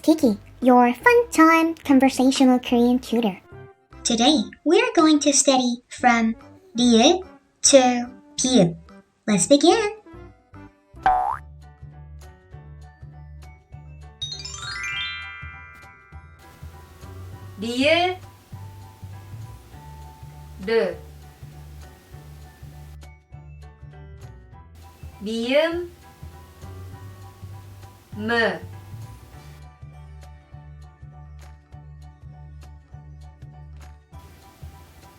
Kiki, your fun-time conversational Korean tutor. Today, we're going to study from 리을 to 비읍. Let's begin! 리을 르 미음 무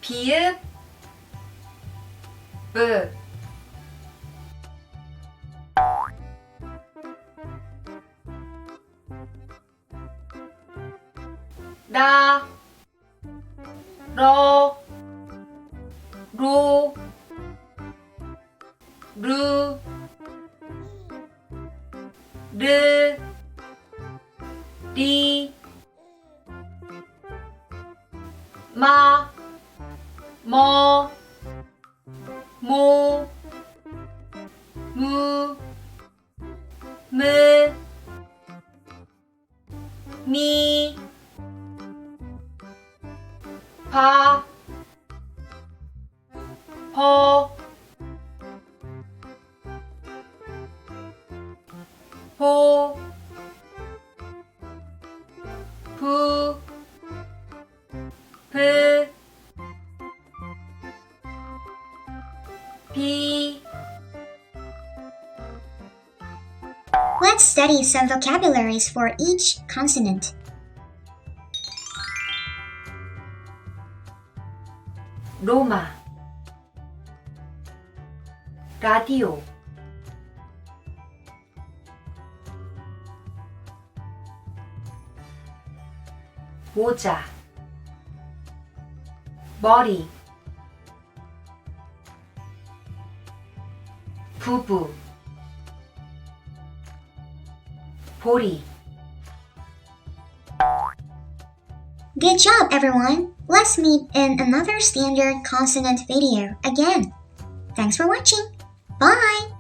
비읍 브 라 러 로 루 르 리 마 머 모 무 무 미 파 퍼 호 부 브 비 Let's study some vocabularies for each consonant. 로마 라디오 모자 머리 부부 보리 Good job, everyone! Let's meet in another standard consonant video again. Thanks for watching. Bye!